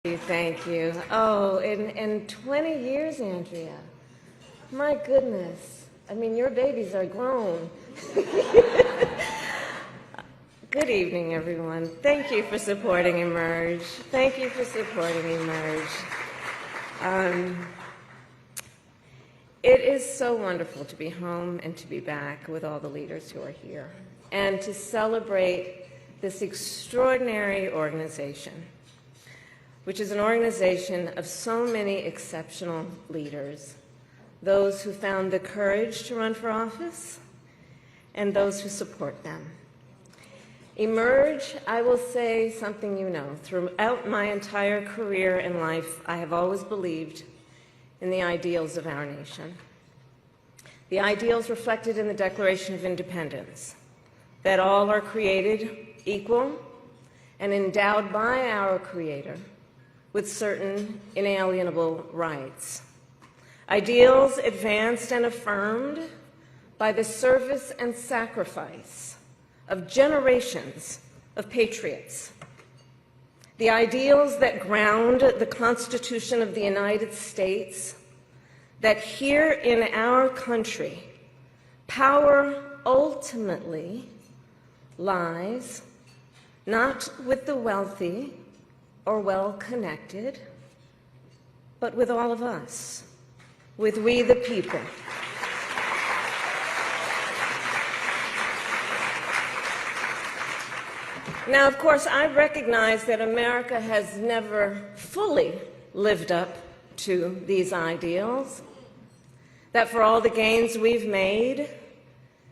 Thank you. Oh, in 20 years, Andrea. My goodness. I mean, your babies are grown. Good evening, everyone. Thank you for supporting Emerge. Thank you for supporting Emerge. It is so wonderful to be home and to be back with all the leaders who are here and to celebrate this extraordinary organization, which is an organization of so many exceptional leaders, those who found the courage to run for office and those who support them. Emerge, I will say something you know. Throughout my entire career and life, I have always believed in the ideals of our nation. The ideals reflected in the Declaration of Independence, that all are created equal and endowed by our Creator with certain inalienable rights. Ideals advanced and affirmed by the service and sacrifice of generations of patriots. The ideals that ground the Constitution of the United States, that here in our country, power ultimately lies not with the wealthy or well-connected, but with all of us, with we the people. Now, of course, I recognize that America has never fully lived up to these ideals, that for all the gains we've made,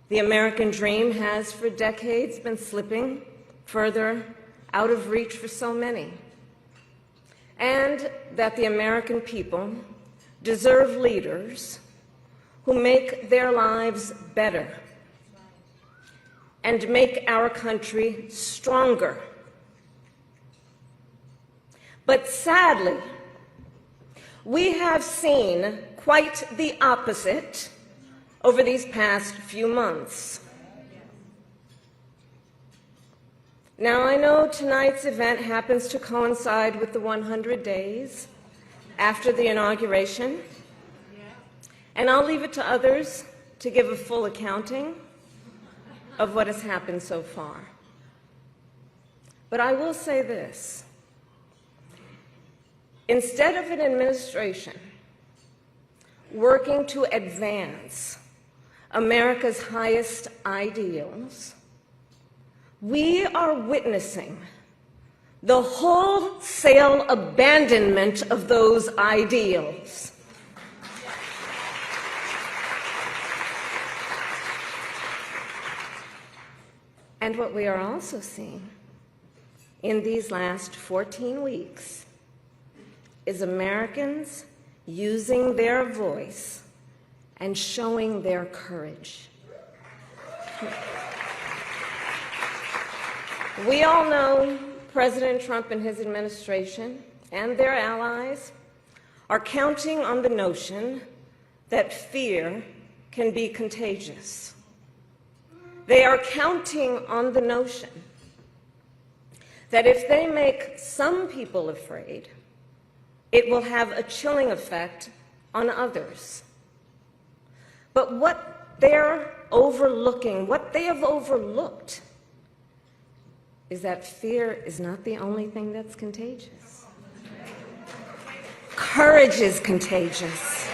the American dream has for decades been slipping further out of reach for so many, and that the American people deserve leaders who make their lives better and make our country stronger. But sadly, we have seen quite the opposite over these past few months. Now, I know tonight's event happens to coincide with the 100 days after the inauguration, and I'll leave it to others to give a full accounting of what has happened so far. But I will say this. Instead of an administration working to advance America's highest ideals, we are witnessing the wholesale abandonment of those ideals. And what we are also seeing in these last 14 weeks is Americans using their voice and showing their courage. We all know President Trump and his administration and their allies are counting on the notion that fear can be contagious. They are counting on the notion that if they make some people afraid, it will have a chilling effect on others. But what they're overlooking, what they have overlooked, is that fear is not the only thing that's contagious. Courage is contagious.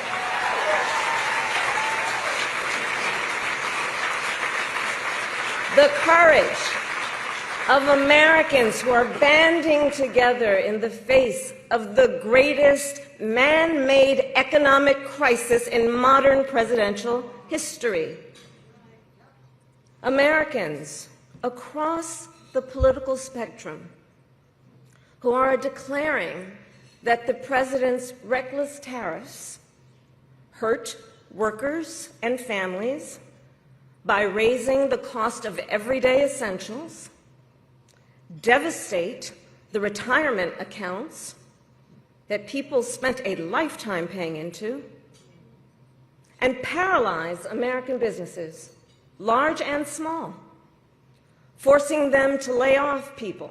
The courage of Americans who are banding together in the face of the greatest man-made economic crisis in modern presidential history. Americans across the political spectrum who are declaring that the president's reckless tariffs hurt workers and families by raising the cost of everyday essentials, devastate the retirement accounts that people spent a lifetime paying into, and paralyze American businesses, large and small, forcing them to lay off people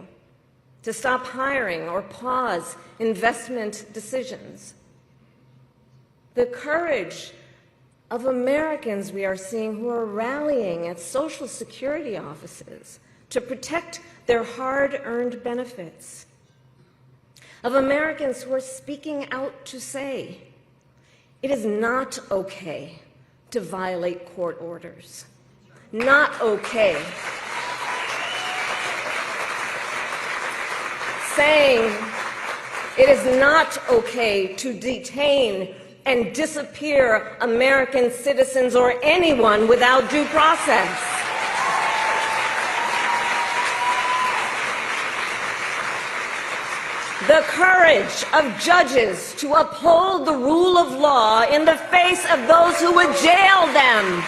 to stop hiring or pause investment decisions. The courage of Americans we are seeing who are rallying at Social Security offices to protect their hard-earned benefits. Of Americans who are speaking out to say, it is not okay to violate court orders. Not okay. Saying it is not okay to detain and disappear American citizens or anyone without due process. The courage of judges to uphold the rule of law in the face of those who would jail them.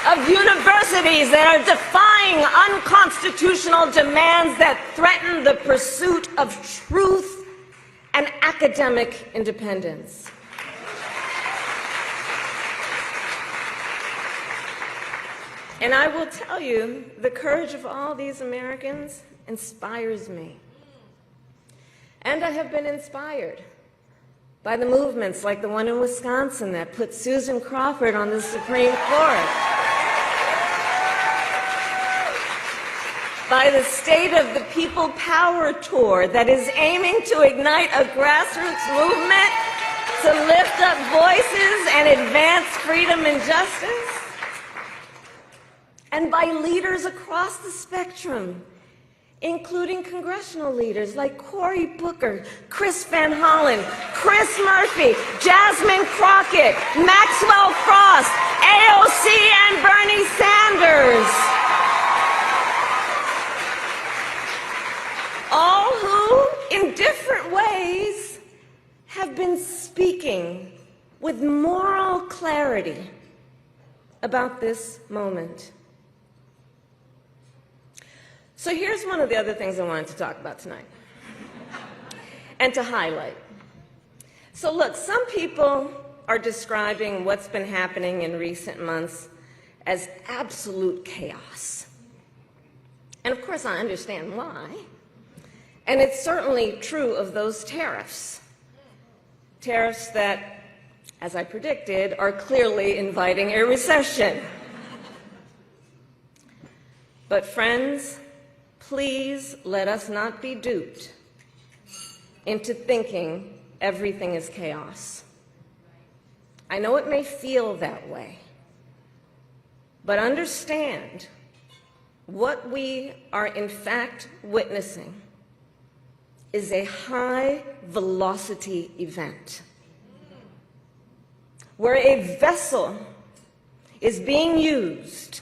Of universities that are defying unconstitutional demands that threaten the pursuit of truth and academic independence. And I will tell you, the courage of all these Americans inspires me. And I have been inspired by the movements like the one in Wisconsin that put Susan Crawford on the Supreme Court, by the State of the People Power Tour that is aiming to ignite a grassroots movement to lift up voices and advance freedom and justice, and by leaders across the spectrum, including congressional leaders like Cory Booker, Chris Van Hollen, Chris Murphy, Jasmine Crockett, Maxwell Cross, AOC, and Bernie Sanders. All who, in different ways, have been speaking with moral clarity about this moment. So here's one of the other things I wanted to talk about tonight and to highlight. So look, some people are describing what's been happening in recent months as absolute chaos. And of course I understand why. And it's certainly true of those tariffs. Tariffs that, as I predicted, are clearly inviting a recession. But friends, please let us not be duped into thinking everything is chaos. I know it may feel that way, but understand what we are in fact witnessing is a high-velocity event where a vessel is being used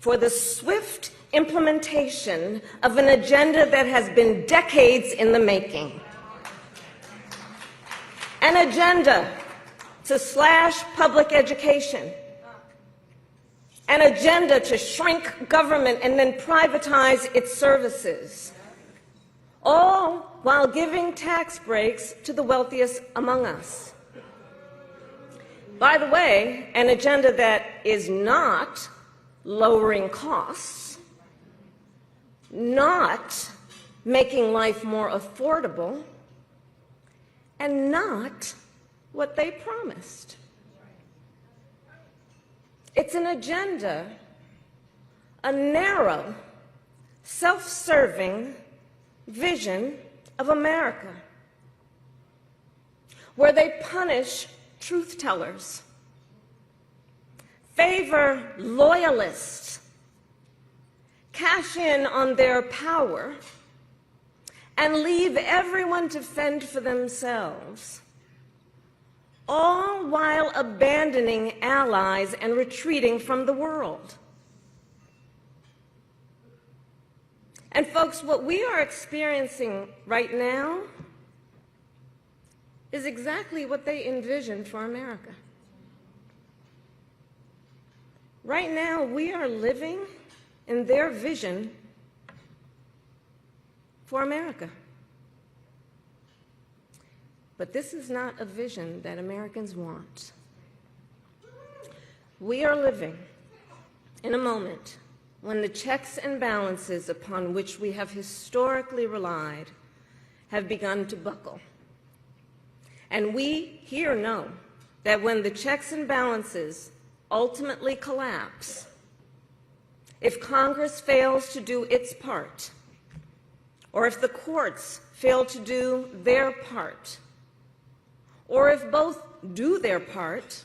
for the swift implementation of an agenda that has been decades in the making. An agenda to slash public education. An agenda to shrink government and then privatize its services. All while giving tax breaks to the wealthiest among us. By the way, an agenda that is not lowering costs, not making life more affordable, and not what they promised. It's an agenda, a narrow, self-serving vision of America, where they punish truth tellers, favor loyalists, cash in on their power, and leave everyone to fend for themselves, all while abandoning allies and retreating from the world. And folks, what we are experiencing right now is exactly what they envisioned for America. Right now, we are living in their vision for America. But this is not a vision that Americans want. We are living in a moment when the checks and balances upon which we have historically relied have begun to buckle. And we here know that when the checks and balances ultimately collapse, if Congress fails to do its part, or if the courts fail to do their part, or if both do their part,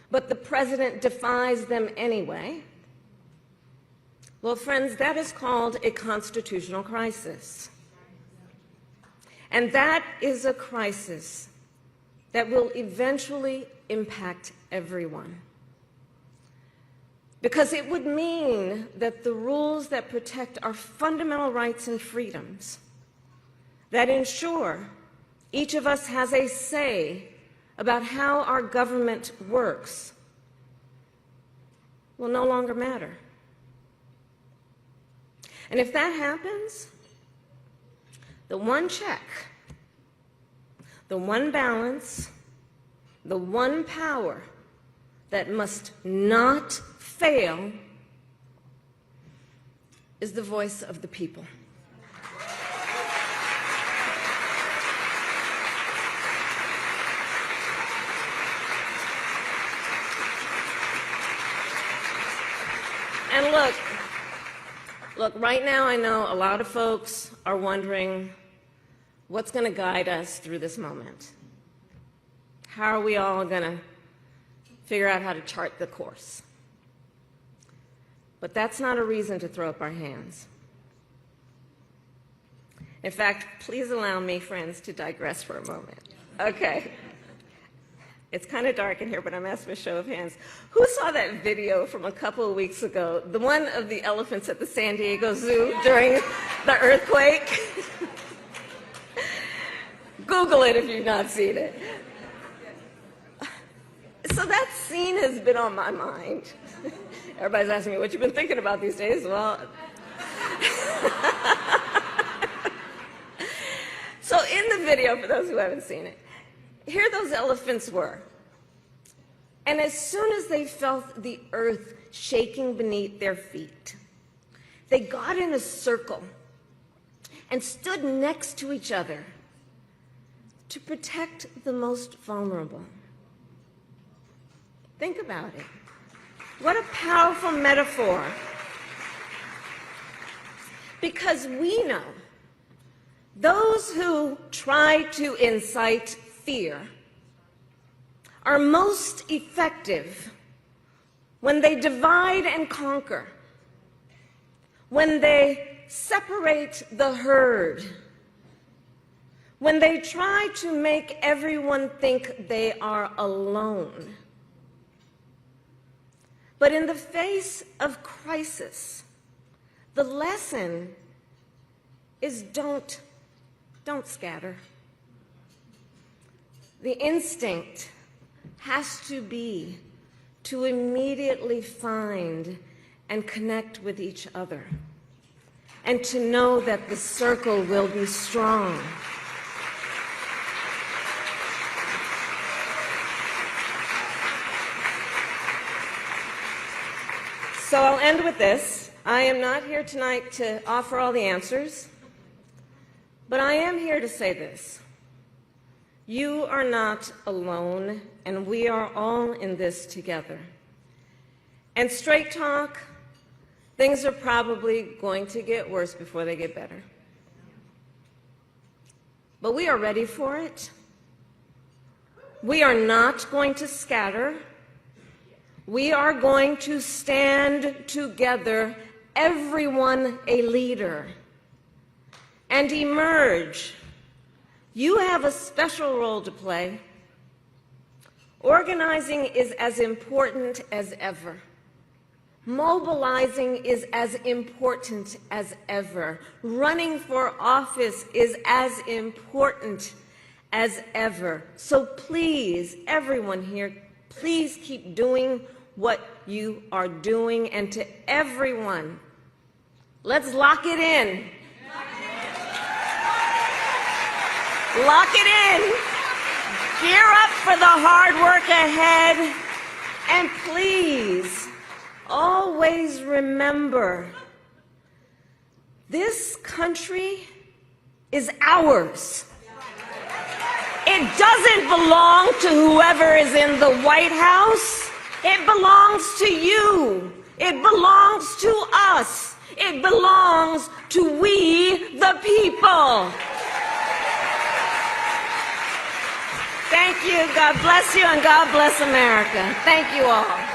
but the president defies them anyway, well, friends, that is called a constitutional crisis. And that is a crisis that will eventually impact everyone. Because it would mean that the rules that protect our fundamental rights and freedoms, that ensure each of us has a say about how our government works, will no longer matter. And if that happens, the one check, the one balance, the one power that must not fail is the voice of the people. And look, right now I know a lot of folks are wondering what's going to guide us through this moment. How are we all going to figure out how to chart the course? But that's not a reason to throw up our hands. In fact, please allow me, friends, to digress for a moment. Okay. It's kind of dark in here, but I'm asking a show of hands. Who saw that video from a couple of weeks ago, the one of the elephants at the San Diego Zoo during the earthquake? Google it if you've not seen it. So that scene has been on my mind. Everybody's asking me, what you've been thinking about these days? Well, so in the video, for those who haven't seen it, here those elephants were. And as soon as they felt the earth shaking beneath their feet, they got in a circle and stood next to each other to protect the most vulnerable. Think about it. What a powerful metaphor. Because we know those who try to incite fear are most effective when they divide and conquer, when they separate the herd, when they try to make everyone think they are alone. But in the face of crisis, the lesson is don't scatter. The instinct has to be to immediately find and connect with each other, and to know that the circle will be strong. So I'll end with this. I am not here tonight to offer all the answers, but I am here to say this. You are not alone, and we are all in this together. And straight talk, things are probably going to get worse before they get better. But we are ready for it. We are not going to scatter. We are going to stand together, everyone a leader, and emerge. You have a special role to play. Organizing is as important as ever. Mobilizing is as important as ever. Running for office is as important as ever. So please, everyone here, please keep doing what you are doing. And to everyone, let's lock it in. Lock it in. Gear up for the hard work ahead. And please, always remember, this country is ours. It doesn't belong to whoever is in the White House. It belongs to you. It belongs to us. It belongs to we, the people. Thank you. God bless you, and God bless America. Thank you all.